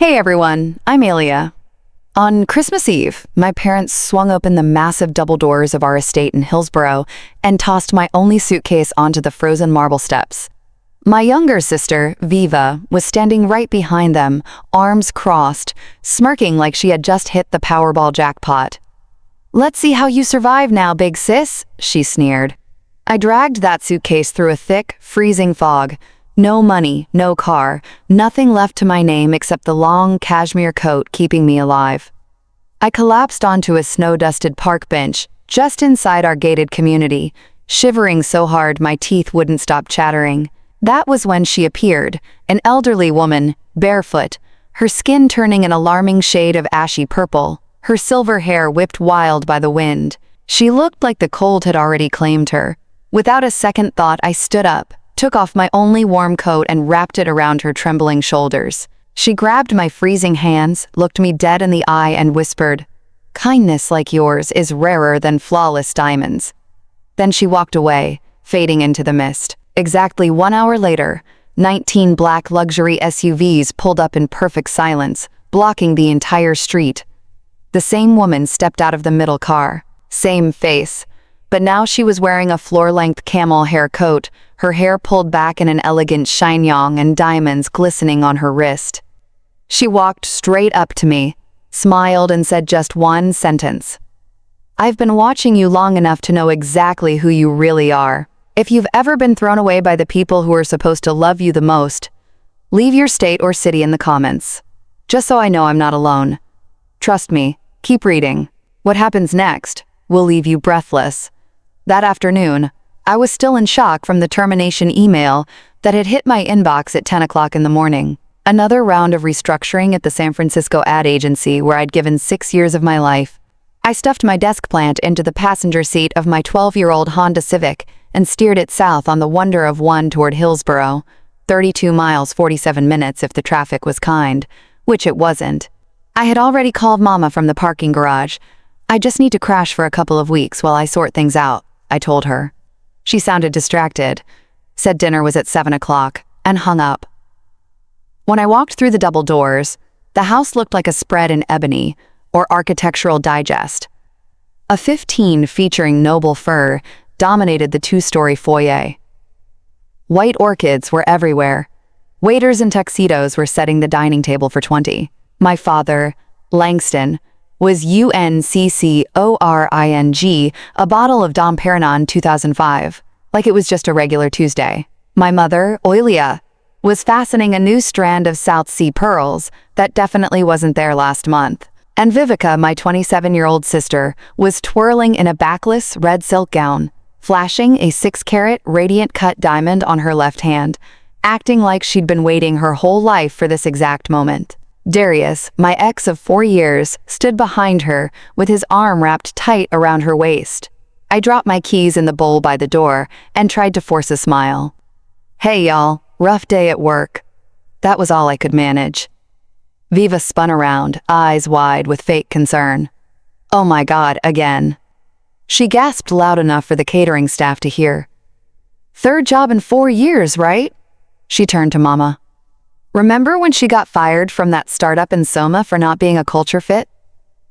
Hey everyone, I'm Alia. On Christmas Eve, my parents swung open the massive double doors of our estate in Hillsborough and tossed my only suitcase onto the frozen marble steps. My younger sister, Viva, was standing right behind them, arms crossed, smirking like she had just hit the Powerball jackpot. "Let's see how you survive now, big sis," she sneered. I dragged that suitcase through a thick, freezing fog. No money, no car, nothing left to my name except the long cashmere coat keeping me alive. I collapsed onto a snow-dusted park bench just inside our gated community, shivering so hard my teeth wouldn't stop chattering. That was when she appeared, an elderly woman, barefoot, her skin turning an alarming shade of ashy purple, her silver hair whipped wild by the wind. She looked like the cold had already claimed her. Without a second thought, I stood up, took off my only warm coat and wrapped it around her trembling shoulders. She grabbed my freezing hands, looked me dead in the eye and whispered, "Kindness like yours is rarer than flawless diamonds." Then she walked away, fading into the mist. Exactly 1 hour later, 19 black luxury SUVs pulled up in perfect silence, blocking the entire street. The same woman stepped out of the middle car, same face, but now she was wearing a floor-length camel hair coat, her hair pulled back in an elegant chignon and diamonds glistening on her wrist. She walked straight up to me, smiled and said just one sentence. "I've been watching you long enough to know exactly who you really are. If you've ever been thrown away by the people who are supposed to love you the most, leave your state or city in the comments. Just so I know I'm not alone. Trust me, keep reading. What happens next will leave you breathless." That afternoon, I was still in shock from the termination email that had hit my inbox at 10 o'clock in the morning. Another round of restructuring at the San Francisco ad agency where I'd given 6 years of my life. I stuffed my desk plant into the passenger seat of my 12-year-old Honda Civic and steered it south on the Wonder of One toward Hillsborough, 32 miles 47 minutes if the traffic was kind, which it wasn't. I had already called Mama from the parking garage. "I just need to crash for a couple of weeks while I sort things out," I told her. She sounded distracted, said dinner was at 7 o'clock, and hung up. When I walked through the double doors, the house looked like a spread in Ebony or Architectural Digest. A 15 featuring noble fir dominated the 2-story foyer. White orchids were everywhere. Waiters in tuxedos were setting the dining table for 20. My father, Langston, was UNCCORING, a bottle of Dom Perignon 2005, like it was just a regular Tuesday. My mother, Oilia, was fastening a new strand of South Sea pearls that definitely wasn't there last month. And Vivica, my 27-year-old sister, was twirling in a backless red silk gown, flashing a 6-carat radiant cut diamond on her left hand, acting like she'd been waiting her whole life for this exact moment. Darius, my ex of 4 years, stood behind her with his arm wrapped tight around her waist. I dropped my keys in the bowl by the door and tried to force a smile. "Hey y'all, rough day at work." That was all I could manage. Viva spun around, eyes wide with fake concern. "Oh my God, again." She gasped loud enough for the catering staff to hear. "Third job in 4 years, right?" She turned to Mama. "Remember when she got fired from that startup in Soma for not being a culture fit?"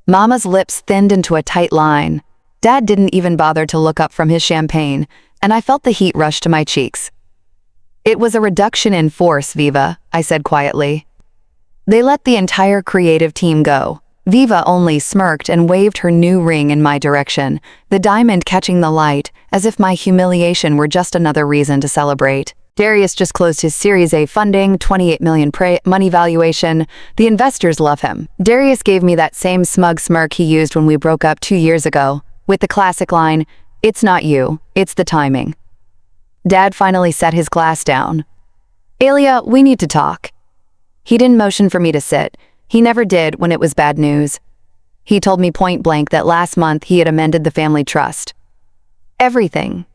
Mama's lips thinned into a tight line. Dad didn't even bother to look up from his champagne, and I felt the heat rush to my cheeks. "It was a reduction in force, Viva," I said quietly. They let the entire creative team go. Viva only smirked and waved her new ring in my direction, the diamond catching the light, as if my humiliation were just another reason to celebrate. Darius just closed his Series A funding, 28 million money valuation. The investors love him. Darius gave me that same smug smirk he used when we broke up 2 years ago, with the classic line, "It's not you, it's the timing." Dad finally set his glass down. "Alia, we need to talk." He didn't motion for me to sit. He never did when it was bad news. He told me point blank that last month he had amended the family trust. Everything.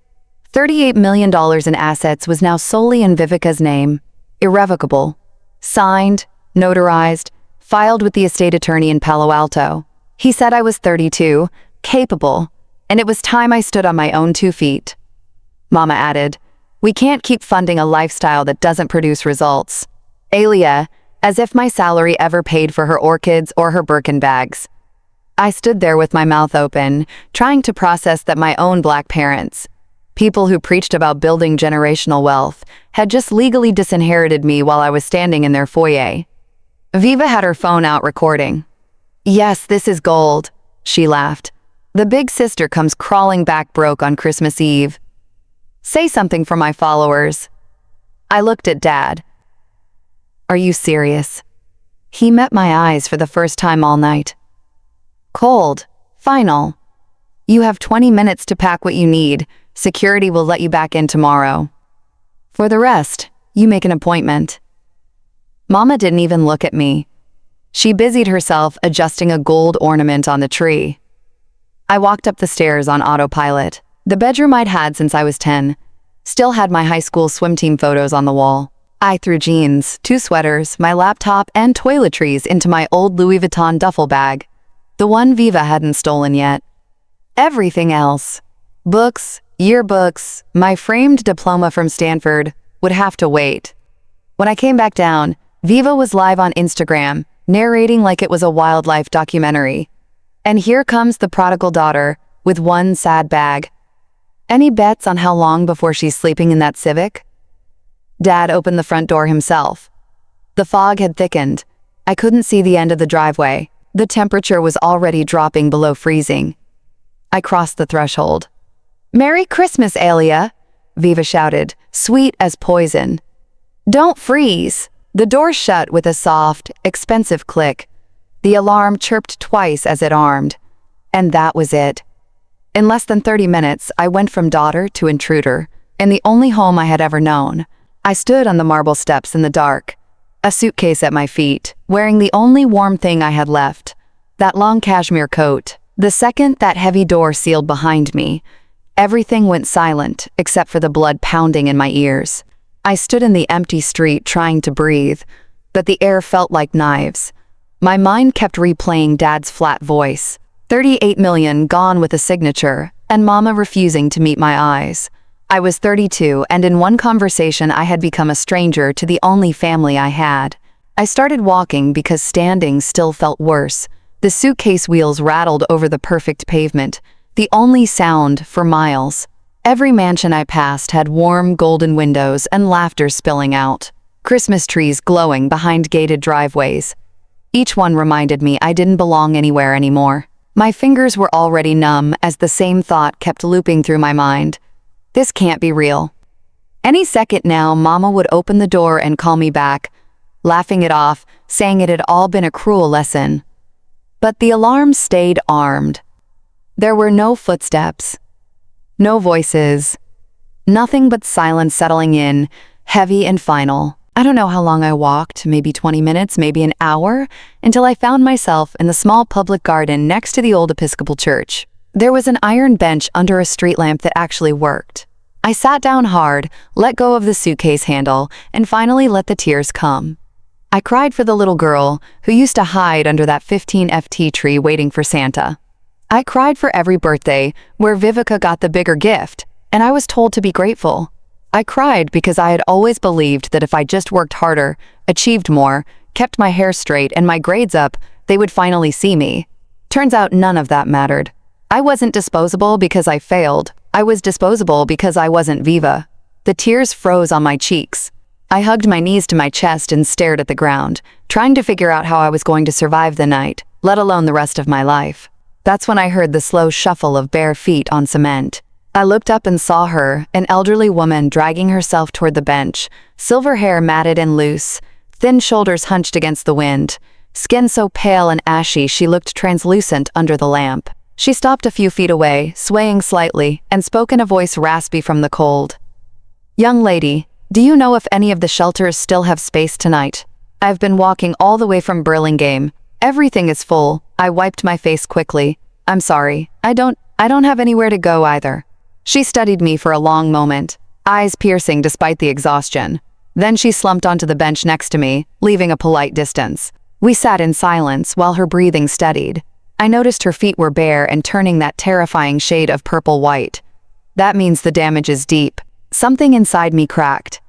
$38 million in assets was now solely in Vivica's name, irrevocable, signed, notarized, filed with the estate attorney in Palo Alto. He said I was 32, capable, and it was time I stood on my own 2 feet. Mama added, "We can't keep funding a lifestyle that doesn't produce results. Alia, as if my salary ever paid for her orchids or her Birkin bags. I stood there with my mouth open, trying to process that my own black parents, people who preached about building generational wealth, had just legally disinherited me while I was standing in their foyer. Viva had her phone out recording. "Yes, this is gold," she laughed. "The big sister comes crawling back broke on Christmas Eve. Say something for my followers." I looked at Dad. "Are you serious?" He met my eyes for the first time all night. "Cold. Final. You have 20 minutes to pack what you need. Security will let you back in tomorrow. For the rest, you make an appointment." Mama didn't even look at me. She busied herself adjusting a gold ornament on the tree. I walked up the stairs on autopilot. The bedroom I'd had since I was 10 still had my high school swim team photos on the wall. I threw jeans, 2 sweaters, my laptop, and toiletries into my old Louis Vuitton duffel bag, the one Viva hadn't stolen yet. Everything else, books, yearbooks, my framed diploma from Stanford, would have to wait. When I came back down, Viva was live on Instagram, narrating like it was a wildlife documentary. And here comes the prodigal daughter, with one sad bag. Any bets on how long before she's sleeping in that Civic? Dad opened the front door himself. The fog had thickened. I couldn't see the end of the driveway. The temperature was already dropping below freezing. I crossed the threshold. "Merry Christmas, Alia," Viva shouted, sweet as poison. "Don't freeze." The door shut with a soft, expensive click. The alarm chirped twice as it armed. And that was it. In less than 30 minutes, I went from daughter to intruder, in the only home I had ever known. I stood on the marble steps in the dark, a suitcase at my feet, wearing the only warm thing I had left, that long cashmere coat. The second that heavy door sealed behind me, everything went silent except for the blood pounding in my ears. I stood in the empty street trying to breathe, but the air felt like knives. My mind kept replaying Dad's flat voice, 38 million gone with a signature, and Mama refusing to meet my eyes. I was 32, and in one conversation I had become a stranger to the only family I had. I started walking because standing still felt worse. The suitcase wheels rattled over the perfect pavement, the only sound for miles. Every mansion I passed had warm golden windows and laughter spilling out. Christmas trees glowing behind gated driveways. Each one reminded me I didn't belong anywhere anymore. My fingers were already numb as the same thought kept looping through my mind. This can't be real. Any second now, Mama would open the door and call me back, laughing it off, saying it had all been a cruel lesson. But the alarm stayed armed. There were no footsteps, no voices, nothing but silence settling in, heavy and final. I don't know how long I walked, maybe 20 minutes, maybe an hour, until I found myself in the small public garden next to the old Episcopal church. There was an iron bench under a street lamp that actually worked. I sat down hard, let go of the suitcase handle, and finally let the tears come. I cried for the little girl who used to hide under that 15 FT tree waiting for Santa. I cried for every birthday where Vivica got the bigger gift, and I was told to be grateful. I cried because I had always believed that if I just worked harder, achieved more, kept my hair straight and my grades up, they would finally see me. Turns out none of that mattered. I wasn't disposable because I failed. I was disposable because I wasn't Viva. The tears froze on my cheeks. I hugged my knees to my chest and stared at the ground, trying to figure out how I was going to survive the night, let alone the rest of my life. That's when I heard the slow shuffle of bare feet on cement. I looked up and saw her, an elderly woman dragging herself toward the bench, silver hair matted and loose, thin shoulders hunched against the wind, skin so pale and ashy she looked translucent under the lamp. She stopped a few feet away, swaying slightly, and spoke in a voice raspy from the cold. "Young lady, do you know if any of the shelters still have space tonight? I've been walking all the way from Burlingame. Everything is full." I wiped my face quickly. "I'm sorry, I don't have anywhere to go either." She studied me for a long moment, eyes piercing despite the exhaustion. Then she slumped onto the bench next to me, leaving a polite distance. We sat in silence while her breathing steadied. I noticed her feet were bare and turning that terrifying shade of purple-white. That means the damage is deep. Something inside me cracked.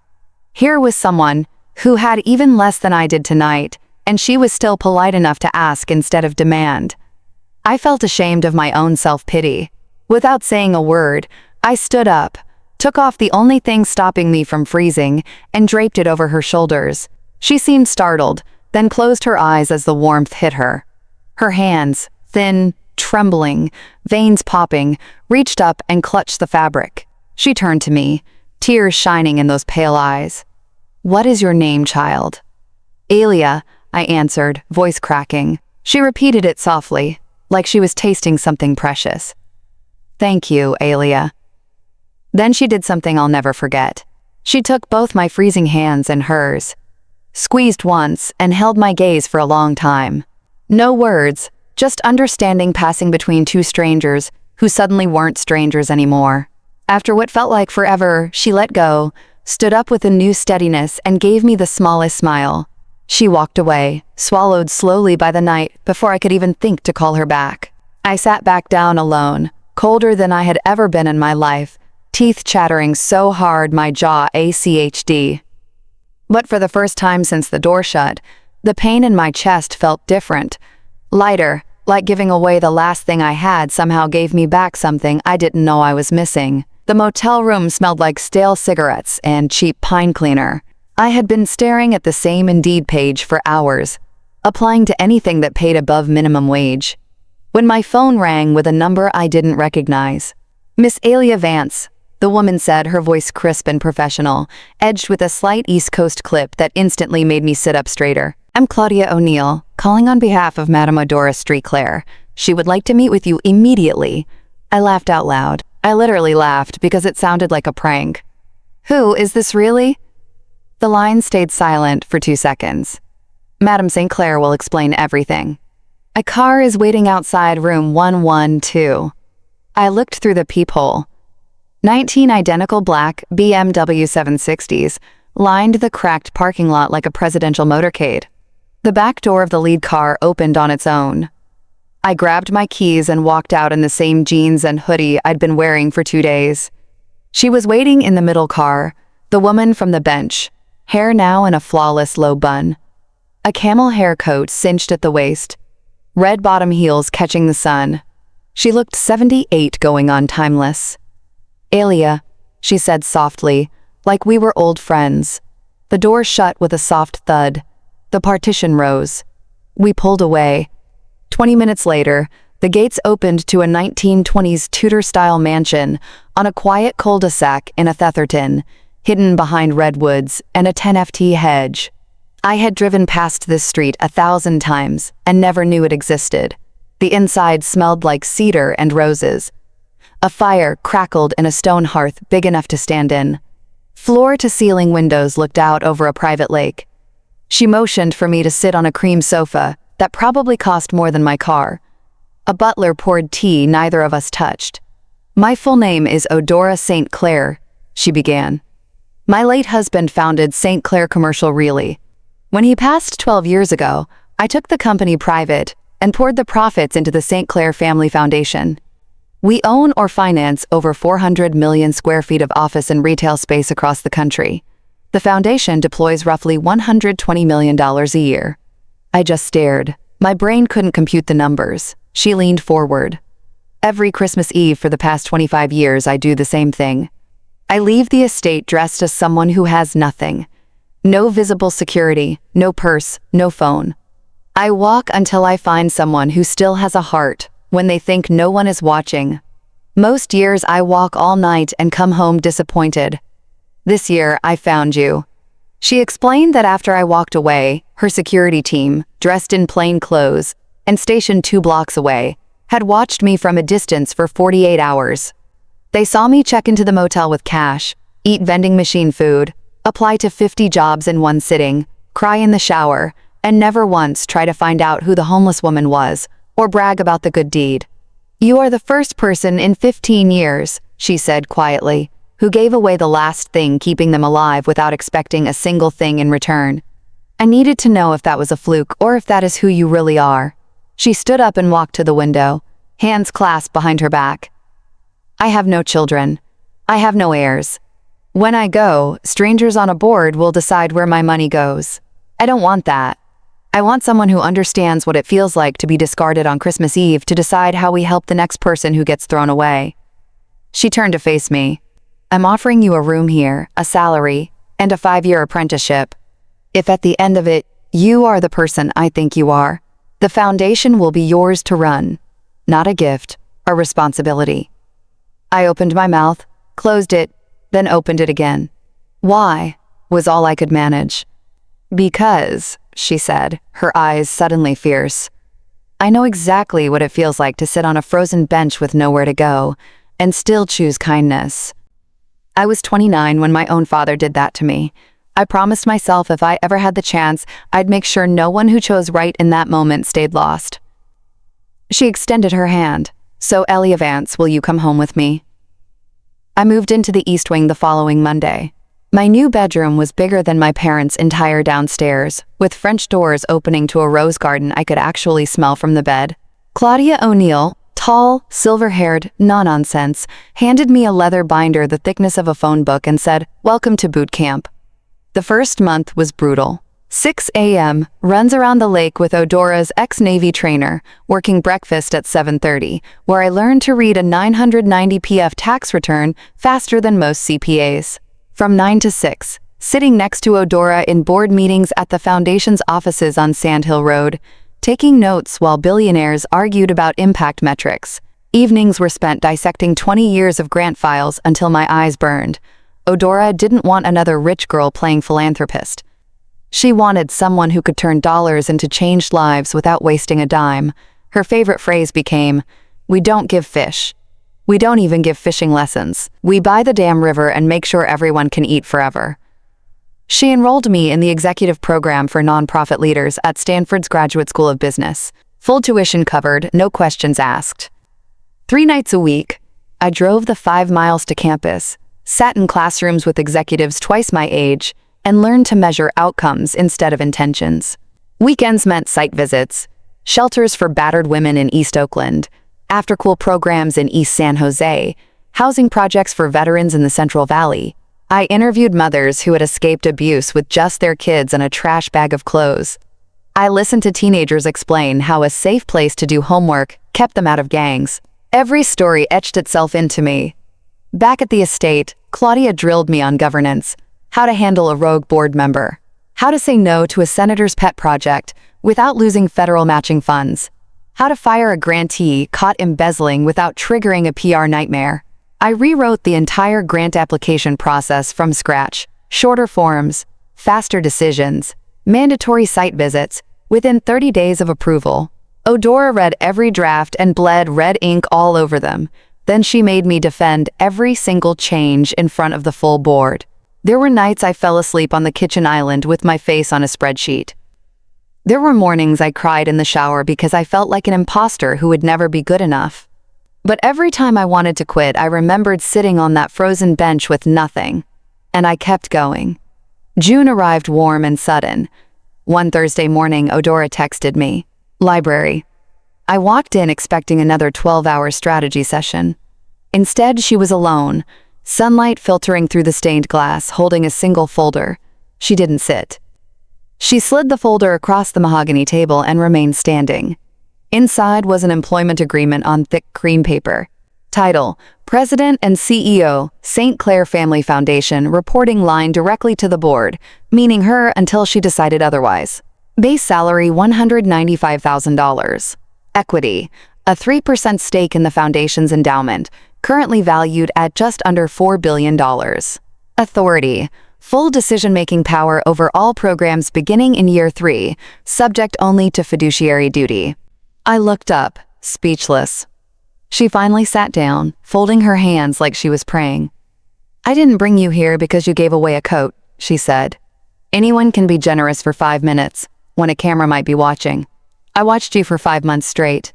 Here was someone who had even less than I did tonight, and she was still polite enough to ask instead of demand. I felt ashamed of my own self-pity. Without saying a word, I stood up, took off the only thing stopping me from freezing, and draped it over her shoulders. She seemed startled, then closed her eyes as the warmth hit her. Her hands, thin, trembling, veins popping, reached up and clutched the fabric. She turned to me, tears shining in those pale eyes. "What is your name, child?" "Alia," I answered, voice cracking. She repeated it softly, like she was tasting something precious. "Thank you, Alia." Then she did something I'll never forget. She took both my freezing hands in hers, squeezed once, and held my gaze for a long time. No words, just understanding passing between two strangers who suddenly weren't strangers anymore. After what felt like forever, she let go, stood up with a new steadiness, and gave me the smallest smile. She walked away, swallowed slowly by the night before I could even think to call her back. I sat back down alone, colder than I had ever been in my life, teeth chattering so hard my jaw ached. But for the first time since the door shut, the pain in my chest felt different. Lighter, like giving away the last thing I had somehow gave me back something I didn't know I was missing. The motel room smelled like stale cigarettes and cheap pine cleaner. I had been staring at the same Indeed page for hours, applying to anything that paid above minimum wage, when my phone rang with a number I didn't recognize. "Miss Alia Vance," the woman said, her voice crisp and professional, edged with a slight East Coast clip that instantly made me sit up straighter. "I'm Claudia O'Neill, calling on behalf of Madame Odora Streetclair. She would like to meet with you immediately." I laughed out loud. I literally laughed because it sounded like a prank. "Who is this really?" The line stayed silent for 2 seconds. "Madame St. Clair will explain everything." "A car is waiting outside room 112. I looked through the peephole. 19 identical black BMW 760s lined the cracked parking lot like a presidential motorcade. The back door of the lead car opened on its own. I grabbed my keys and walked out in the same jeans and hoodie I'd been wearing for 2 days. She was waiting in the middle car, the woman from the bench, hair now in a flawless low bun. A camel hair coat cinched at the waist, red bottom heels catching the sun. She looked 78 going on timeless. "Alia," she said softly, like we were old friends. The door shut with a soft thud. The partition rose. We pulled away. 20 minutes later, the gates opened to a 1920s Tudor-style mansion on a quiet cul-de-sac in Atherton, hidden behind redwoods and a 10ft hedge. I had driven past this street 1,000 times and never knew it existed. The inside smelled like cedar and roses. A fire crackled in a stone hearth big enough to stand in. Floor-to-ceiling windows looked out over a private lake. She motioned for me to sit on a cream sofa that probably cost more than my car. A butler poured tea neither of us touched. "My full name is Odora St. Clair," she began. "My late husband founded St. Clair Commercial Really. When he passed 12 years ago, I took the company private and poured the profits into the St. Clair Family Foundation. We own or finance over 400 million square feet of office and retail space across the country. The foundation deploys roughly $120 million a year." I just stared. My brain couldn't compute the numbers. She leaned forward. "Every Christmas Eve for the past 25 years, I do the same thing. I leave the estate dressed as someone who has nothing. No visible security, no purse, no phone. I walk until I find someone who still has a heart when they think no one is watching. Most years I walk all night and come home disappointed. This year I found you." She explained that after I walked away, her security team, dressed in plain clothes and stationed 2 blocks away, had watched me from a distance for 48 hours. They saw me check into the motel with cash, eat vending machine food, apply to 50 jobs in one sitting, cry in the shower, and never once try to find out who the homeless woman was or brag about the good deed. "You are the first person in 15 years, she said quietly, who gave away the last thing keeping them alive without expecting a single thing in return. I needed to know if that was a fluke or if that is who you really are." She stood up and walked to the window, hands clasped behind her back. "I have no children. I have no heirs. When I go, strangers on a board will decide where my money goes. I don't want that. I want someone who understands what it feels like to be discarded on Christmas Eve to decide how we help the next person who gets thrown away. She turned to face me. I'm offering you a room here, a salary, and a 5-year apprenticeship. If at the end of it, you are the person I think you are, the foundation will be yours to run. Not a gift, a responsibility. I opened my mouth, closed it, then opened it again. Why? Was all I could manage. Because, she said, her eyes suddenly fierce. I know exactly what it feels like to sit on a frozen bench with nowhere to go, and still choose kindness. I was 29 when my own father did that to me. I promised myself if I ever had the chance, I'd make sure no one who chose right in that moment stayed lost. She extended her hand. So, Ellie Vance, will you come home with me? I moved into the East Wing the following Monday. My new bedroom was bigger than my parents' entire downstairs, with French doors opening to a rose garden I could actually smell from the bed. Claudia O'Neill, tall, silver-haired, no-nonsense, handed me a leather binder the thickness of a phone book and said, "Welcome to boot camp." The first month was brutal. 6 a.m., runs around the lake with Odora's ex-Navy trainer, working breakfast at 7:30, where I learned to read a 990 PF tax return faster than most CPAs. From 9 to 6, sitting next to Odora in board meetings at the Foundation's offices on Sandhill Road, taking notes while billionaires argued about impact metrics. Evenings were spent dissecting 20 years of grant files until my eyes burned. Odora didn't want another rich girl playing philanthropist. She wanted someone who could turn dollars into changed lives without wasting a dime. Her favorite phrase became, "We don't give fish. We don't even give fishing lessons. We buy the damn river and make sure everyone can eat forever." She enrolled me in the executive program for nonprofit leaders at Stanford's Graduate School of Business. Full tuition covered, no questions asked. 3 nights a week, I drove the 5 miles to campus, sat in classrooms with executives twice my age, and learned to measure outcomes instead of intentions. Weekends meant site visits, shelters for battered women in East Oakland, after-school programs in East San Jose, housing projects for veterans in the Central Valley. I interviewed mothers who had escaped abuse with just their kids and a trash bag of clothes. I listened to teenagers explain how a safe place to do homework kept them out of gangs. Every story etched itself into me. Back at the estate, Claudia drilled me on governance, how to handle a rogue board member, how to say no to a senator's pet project without losing federal matching funds, how to fire a grantee caught embezzling without triggering a PR nightmare. I rewrote the entire grant application process from scratch. Shorter forms, faster decisions, mandatory site visits, within 30 days of approval. Odora read every draft and bled red ink all over them. Then she made me defend every single change in front of the full board. There were nights I fell asleep on the kitchen island with my face on a spreadsheet. There were mornings I cried in the shower because I felt like an imposter who would never be good enough. But every time I wanted to quit, I remembered sitting on that frozen bench with nothing. And I kept going. June arrived warm and sudden. One Thursday morning, Odora texted me, "Library." I walked in expecting another 12-hour strategy session. Instead, she was alone, sunlight filtering through the stained glass, holding a single folder. She didn't sit. She slid the folder across the mahogany table and remained standing. Inside was an employment agreement on thick cream paper. Title, President and CEO, St. Clair Family Foundation, reporting line directly to the board, meaning her until she decided otherwise. Base salary $195,000. Equity, a 3% stake in the foundation's endowment, currently valued at just under $4 billion. Authority, full decision-making power over all programs beginning in year 3, subject only to fiduciary duty. I looked up, speechless. She finally sat down, folding her hands like she was praying. "I didn't bring you here because you gave away a coat," she said. "Anyone can be generous for 5 minutes, when a camera might be watching. I watched you for 5 months straight.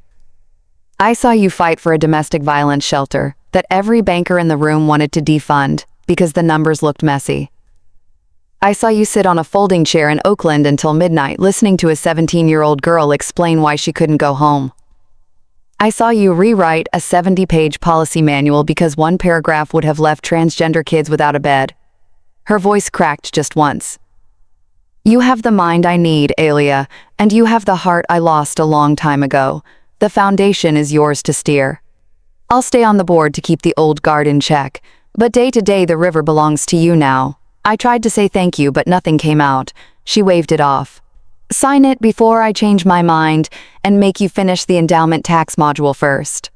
I saw you fight for a domestic violence shelter that every banker in the room wanted to defund because the numbers looked messy. I saw you sit on a folding chair in Oakland until midnight listening to a 17-year-old girl explain why she couldn't go home. I saw you rewrite a 70-page policy manual because one paragraph would have left transgender kids without a bed. Her voice cracked just once. You have the mind I need, Alia, and you have the heart I lost a long time ago. The foundation is yours to steer. I'll stay on the board to keep the old guard in check, but day to day the river belongs to you now. I tried to say thank you, but nothing came out. She waved it off. Sign it before I change my mind and make you finish the endowment tax module first.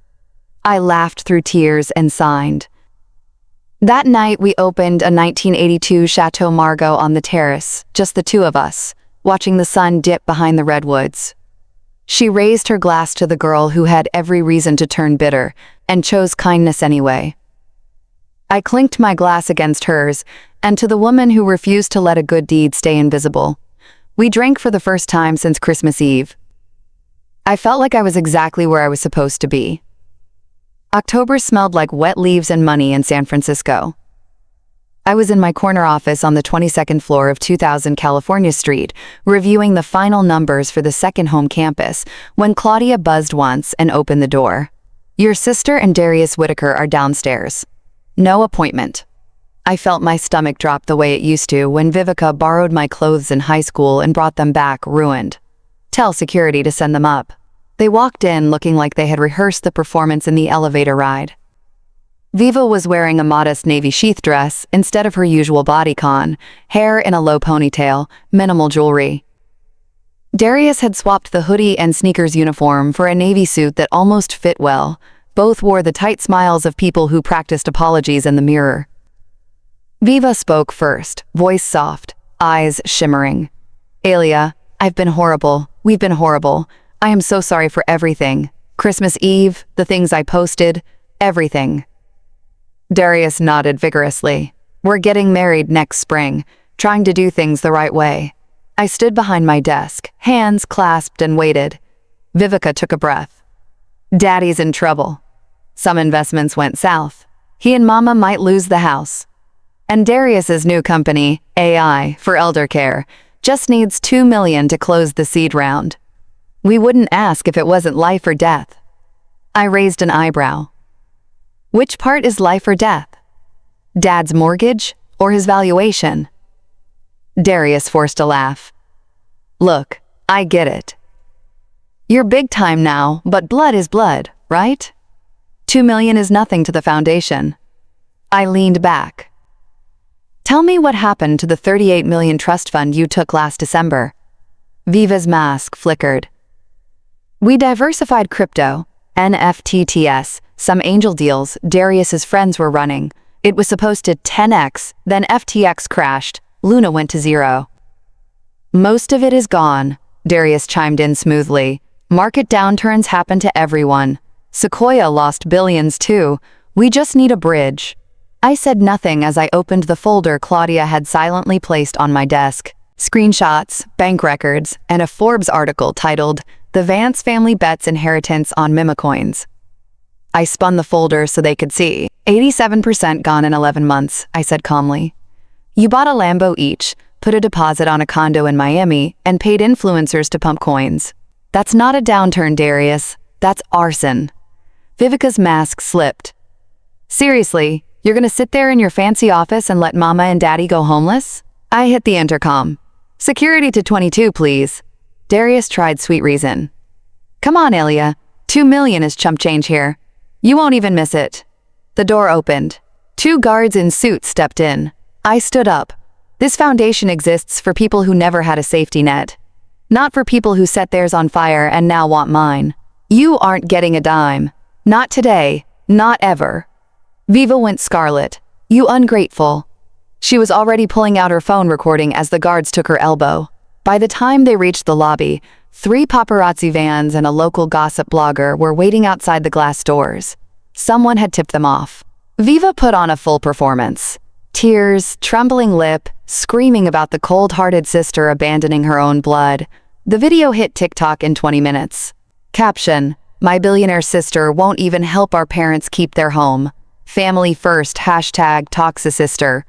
I laughed through tears and signed. That night we opened a 1982 Chateau Margaux on the terrace, just the two of us, watching the sun dip behind the redwoods. She raised her glass to the girl who had every reason to turn bitter, and chose kindness anyway. I clinked my glass against hers, and to the woman who refused to let a good deed stay invisible. We drank for the first time since Christmas Eve. I felt like I was exactly where I was supposed to be. October smelled like wet leaves and money in San Francisco. I was in my corner office on the 22nd floor of 2000 California Street, reviewing the final numbers for the second home campus, when Claudia buzzed once and opened the door. Your sister and Darius Whitaker are downstairs. No appointment. I felt my stomach drop the way it used to when Vivica borrowed my clothes in high school and brought them back ruined. Tell security to send them up. They walked in looking like they had rehearsed the performance in the elevator ride. Viva was wearing a modest navy sheath dress instead of her usual bodycon, hair in a low ponytail, minimal jewelry. Darius had swapped the hoodie and sneakers uniform for a navy suit that almost fit well. Both wore the tight smiles of people who practiced apologies in the mirror. Viva spoke first, voice soft, eyes shimmering. Alia, I've been horrible. We've been horrible. I am so sorry for everything. Christmas Eve, the things I posted, everything. Darius nodded vigorously. We're getting married next spring, trying to do things the right way. I stood behind my desk, hands clasped, and waited. Vivica took a breath. Daddy's in trouble. Some investments went south. He and Mama might lose the house. And Darius's new company, AI, for elder care, just needs $2 million to close the seed round. We wouldn't ask if it wasn't life or death. I raised an eyebrow. Which part is life or death? Dad's mortgage or his valuation? Darius forced a laugh. Look, I get it. You're big time now, but blood is blood, right? $2 million is nothing to the foundation. I leaned back. Tell me what happened to the $38 million trust fund you took last December. Viva's mask flickered. We diversified crypto, NFTs, some angel deals Darius's friends were running. It was supposed to 10x, then FTX crashed. Luna went to zero. Most of it is gone, Darius chimed in smoothly. Market downturns happen to everyone. Sequoia lost billions too. We just need a bridge. I said nothing as I opened the folder Claudia had silently placed on my desk. Screenshots, bank records, and a Forbes article titled, The Vance Family Bets Inheritance on Mimicoins. I spun the folder so they could see. 87% gone in 11 months, I said calmly. You bought a Lambo each, put a deposit on a condo in Miami, and paid influencers to pump coins. That's not a downturn, Darius. That's arson. Vivica's mask slipped. Seriously, you're gonna sit there in your fancy office and let Mama and Daddy go homeless? I hit the intercom. Security to 22, please. Darius tried sweet reason. Come on, Alia. $2 million is chump change here. You won't even miss it. The door opened. 2 guards in suits stepped in. I stood up. This foundation exists for people who never had a safety net. Not for people who set theirs on fire and now want mine. You aren't getting a dime. Not today. Not ever. Viva went scarlet. You ungrateful. She was already pulling out her phone recording as the guards took her elbow. By the time they reached the lobby, 3 paparazzi vans and a local gossip blogger were waiting outside the glass doors. Someone had tipped them off. Viva put on a full performance. Tears, trembling lip, screaming about the cold-hearted sister abandoning her own blood. The video hit TikTok in 20 minutes. Caption, My billionaire sister won't even help our parents keep their home. Family first, #Toxicister.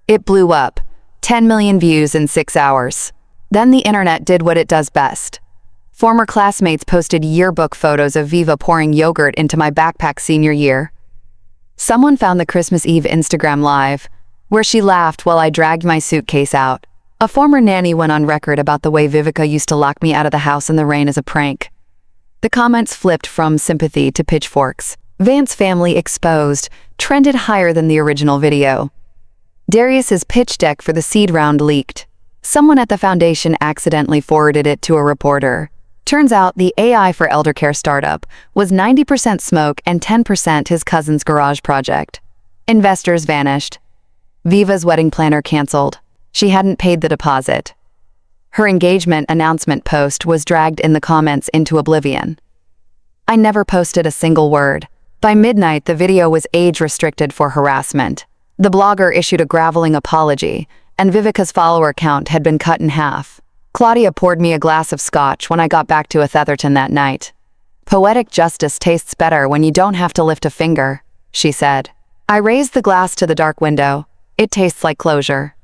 It blew up. 10 million views in 6 hours. Then the internet did what it does best. Former classmates posted yearbook photos of Viva pouring yogurt into my backpack senior year. Someone found the Christmas Eve Instagram Live. where she laughed while I dragged my suitcase out. A former nanny went on record about the way Vivica used to lock me out of the house in the rain as a prank. The comments flipped from sympathy to pitchforks. Vance family exposed trended higher than the original video. Darius's pitch deck for the seed round leaked. Someone at the foundation accidentally forwarded it to a reporter. Turns out the AI for eldercare startup was 90% smoke and 10% his cousin's garage project. Investors vanished. Viva's wedding planner canceled. She hadn't paid the deposit. Her engagement announcement post was dragged in the comments into oblivion. I never posted a single word. By midnight, the video was age-restricted for harassment. The blogger issued a groveling apology, and Vivica's follower count had been cut in half. Claudia poured me a glass of scotch when I got back to Atherton that night. "Poetic justice tastes better when you don't have to lift a finger," she said. I raised the glass to the dark window. It tastes like closure.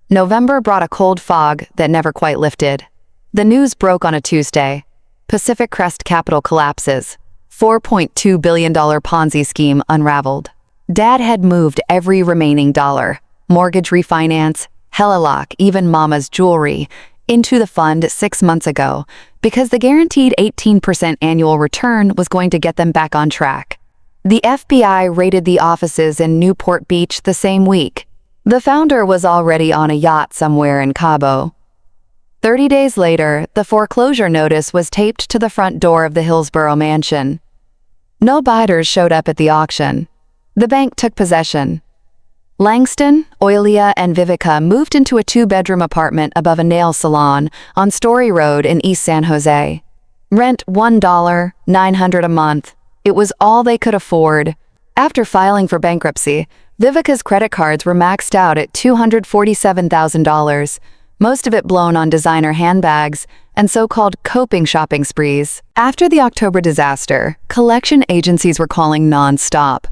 November brought a cold fog that never quite lifted. The news broke on a Tuesday. Pacific Crest Capital collapses. $4.2 billion Ponzi scheme unraveled. Dad had moved every remaining dollar, mortgage refinance, Helilock, even Mama's jewelry, into the fund 6 months ago because the guaranteed 18% annual return was going to get them back on track. The FBI raided the offices in Newport Beach the same week. The founder was already on a yacht somewhere in Cabo. 30 days later, the foreclosure notice was taped to the front door of the Hillsborough mansion. No biders showed up at the auction. The bank took possession. Langston, Oilia, and Vivica moved into a 2-bedroom apartment above a nail salon on Story Road in East San Jose. Rent $1, $900 a month. It was all they could afford. After filing for bankruptcy, Vivica's credit cards were maxed out at $247,000, most of it blown on designer handbags and so-called coping shopping sprees. After the October disaster, collection agencies were calling non-stop.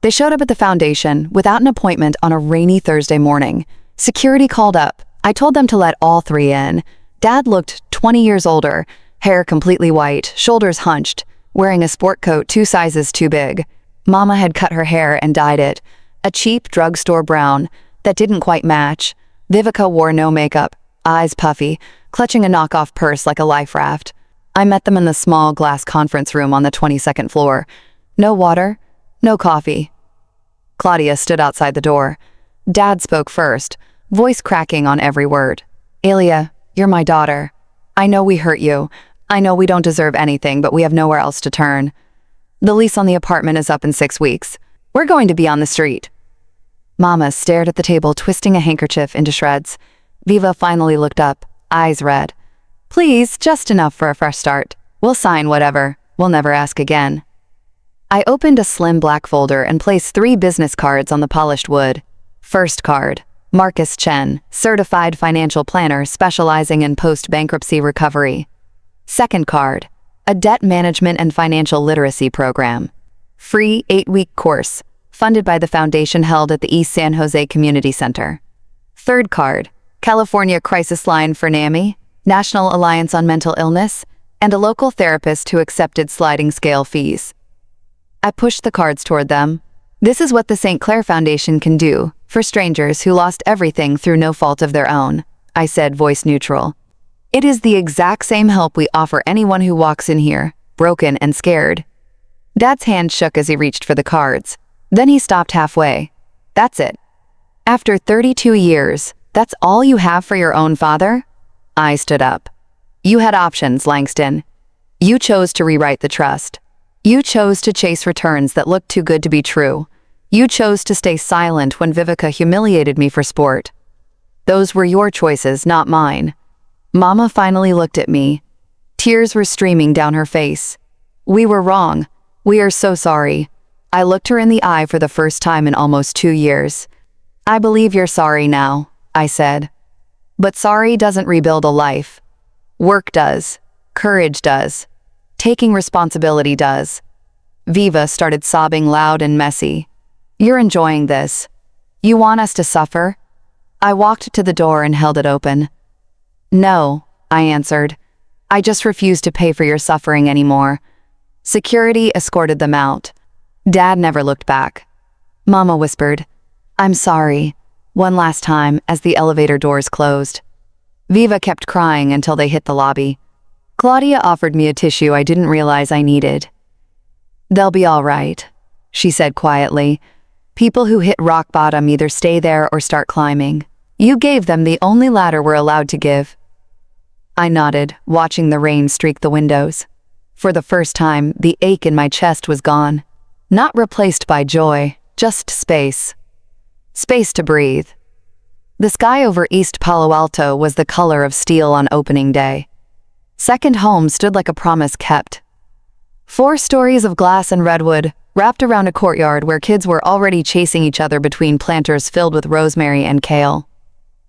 They showed up at the foundation without an appointment on a rainy Thursday morning. Security called up. I told them to let all 3 in. Dad looked 20 years older, hair completely white, shoulders hunched, wearing a sport coat 2 sizes too big. Mama had cut her hair and dyed it, a cheap drugstore brown that didn't quite match. Vivica wore no makeup, eyes puffy, clutching a knockoff purse like a life raft. I met them in the small glass conference room on the 22nd floor. No water, no coffee. Claudia stood outside the door. Dad spoke first, voice cracking on every word. "Elia, you're my daughter. I know we hurt you. I know we don't deserve anything, but we have nowhere else to turn. The lease on the apartment is up in 6 weeks. We're going to be on the street." Mama stared at the table, twisting a handkerchief into shreds. Viva finally looked up, eyes red. "Please, just enough for a fresh start. We'll sign whatever. We'll never ask again." I opened a slim black folder and placed 3 business cards on the polished wood. First card, Marcus Chen, certified financial planner specializing in post-bankruptcy recovery. Second card, a debt management and financial literacy program. Free 8-week course, funded by the foundation held at the East San Jose Community Center. Third card, California Crisis Line for NAMI, National Alliance on Mental Illness, and a local therapist who accepted sliding scale fees. I pushed the cards toward them. "This is what the St. Clair Foundation can do for strangers who lost everything through no fault of their own," I said, voice neutral. "It is the exact same help we offer anyone who walks in here, broken and scared." Dad's hand shook as he reached for the cards. Then he stopped halfway. "That's it. After 32 years, that's all you have for your own father?" I stood up. "You had options, Langston. You chose to rewrite the trust. You chose to chase returns that looked too good to be true. You chose to stay silent when Vivica humiliated me for sport. Those were your choices, not mine." Mama finally looked at me. Tears were streaming down her face. "We were wrong. We are so sorry." I looked her in the eye for the first time in almost 2 years. "I believe you're sorry now," I said. "But sorry doesn't rebuild a life. Work does. Courage does. Taking responsibility does." Viva started sobbing loud and messy. "You're enjoying this. You want us to suffer?" I walked to the door and held it open. "No," I answered. "I just refuse to pay for your suffering anymore." Security escorted them out. Dad never looked back. Mama whispered, "I'm sorry. one last time as the elevator doors closed. Viva kept crying until they hit the lobby. Claudia offered me a tissue I didn't realize I needed. "They'll be all right," she said quietly. "People who hit rock bottom either stay there or start climbing. You gave them the only ladder we're allowed to give." I nodded, watching the rain streak the windows. For the first time, the ache in my chest was gone. Not replaced by joy, just space. Space to breathe. The sky over East Palo Alto was the color of steel on opening day. Second home stood like a promise kept. 4 stories of glass and redwood, wrapped around a courtyard where kids were already chasing each other between planters filled with rosemary and kale.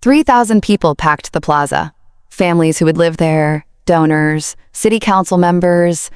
3,000 people packed the plaza. Families who would live there, donors, city council members,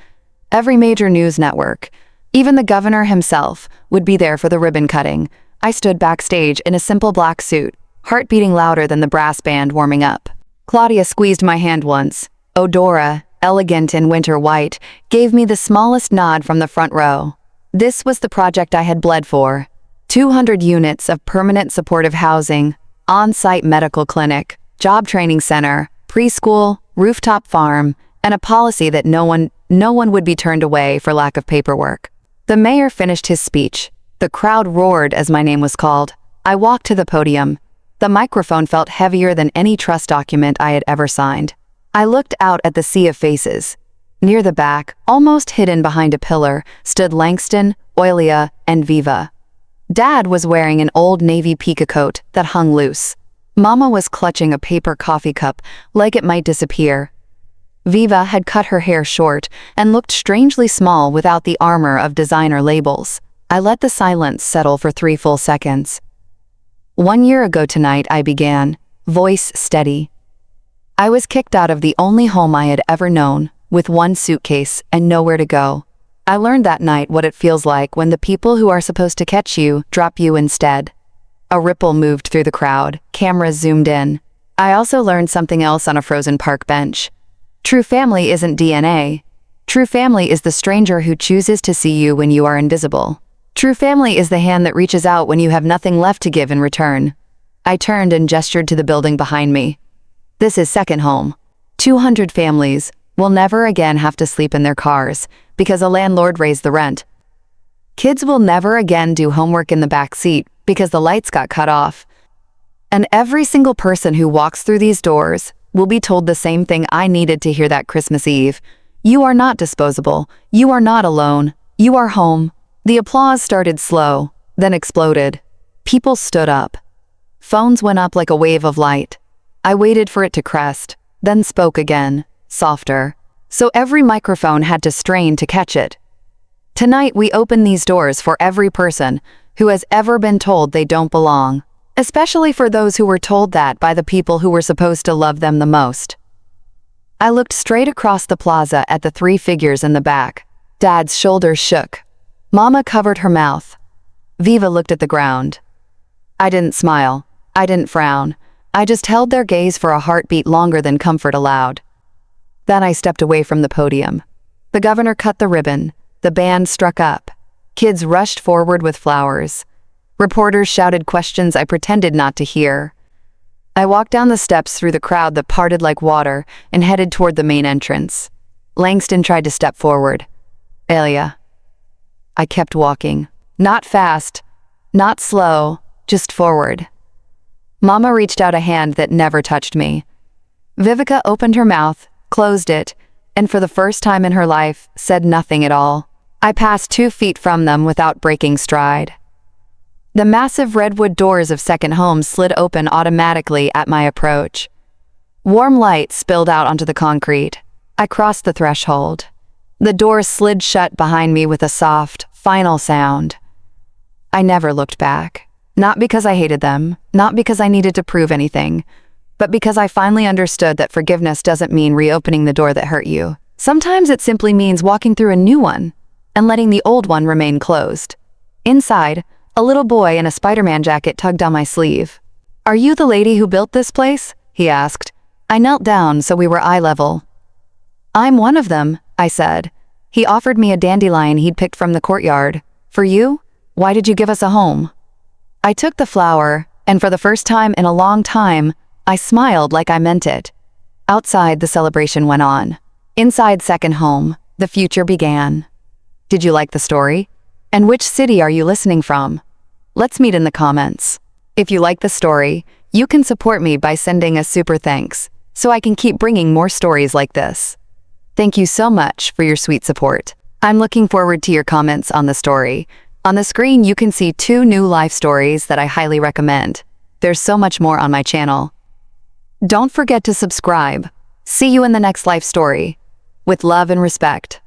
every major news network. Even the governor himself would be there for the ribbon cutting. I stood backstage in a simple black suit, heart beating louder than the brass band warming up. Claudia squeezed my hand once. Odora, elegant in winter white, gave me the smallest nod from the front row. This was the project I had bled for. 200 units of permanent supportive housing, on-site medical clinic, job training center, preschool, rooftop farm, and a policy that no one would be turned away for lack of paperwork. The mayor finished his speech. The crowd roared as my name was called. I walked to the podium. The microphone felt heavier than any trust document I had ever signed. I looked out at the sea of faces. Near the back, almost hidden behind a pillar, stood Langston, Oilia, and Viva. Dad was wearing an old navy pika coat that hung loose. Mama was clutching a paper coffee cup like it might disappear. Viva had cut her hair short and looked strangely small without the armor of designer labels. I let the silence settle for 3 full seconds. 1 year ago tonight, I began, voice steady. I was kicked out of the only home I had ever known, with 1 suitcase and nowhere to go. I learned that night what it feels like when the people who are supposed to catch you drop you instead. A ripple moved through the crowd, cameras zoomed in. I also learned something else on a frozen park bench. True family isn't DNA. True family is the stranger who chooses to see you when you are invisible. True family is the hand that reaches out when you have nothing left to give in return. I turned and gestured to the building behind me. This is second home. 200 families will never again have to sleep in their cars because a landlord raised the rent. Kids will never again do homework in the back seat because the lights got cut off. And every single person who walks through these doors will be told the same thing I needed to hear that Christmas Eve. You are not disposable. You are not alone. You are home. The applause started slow, then exploded. People stood up. Phones went up like a wave of light. I waited for it to crest, then spoke again, softer. So every microphone had to strain to catch it. Tonight we open these doors for every person who has ever been told they don't belong, especially for those who were told that by the people who were supposed to love them the most. I looked straight across the plaza at the 3 figures in the back. Dad's shoulders shook. Mama covered her mouth. Viva looked at the ground. I didn't smile. I didn't frown. I just held their gaze for a heartbeat longer than comfort allowed. Then I stepped away from the podium. The governor cut the ribbon. The band struck up. Kids rushed forward with flowers. Reporters shouted questions I pretended not to hear. I walked down the steps through the crowd that parted like water and headed toward the main entrance. Langston tried to step forward. "Elia." I kept walking. Not fast, not slow, just forward. Mama reached out a hand that never touched me. Vivica opened her mouth, closed it, and for the first time in her life, said nothing at all. I passed 2 feet from them without breaking stride. The massive redwood doors of second home slid open automatically at my approach. Warm light spilled out onto the concrete. I crossed the threshold. The doors slid shut behind me with a soft, final sound. I never looked back. Not because I hated them, not because I needed to prove anything, but because I finally understood that forgiveness doesn't mean reopening the door that hurt you. Sometimes it simply means walking through a new one and letting the old one remain closed. Inside, a little boy in a Spider-Man jacket tugged on my sleeve. "Are you the lady who built this place?" he asked. I knelt down so we were eye level. "I'm one of them," I said. He offered me a dandelion he'd picked from the courtyard. "For you? Why did you give us a home?" I took the flower, And for the first time in a long time, I smiled like I meant it. Outside, the celebration went on. Inside second home, the future began. Did you like the story? And which city are you listening from? Let's meet in the comments. If you like the story, you can support me by sending a super thanks, so I can keep bringing more stories like this. Thank you so much for your sweet support. I'm looking forward to your comments on the story. On the screen, you can see 2 new life stories that I highly recommend. There's so much more on my channel. Don't forget to subscribe. See you in the next life story. With love and respect.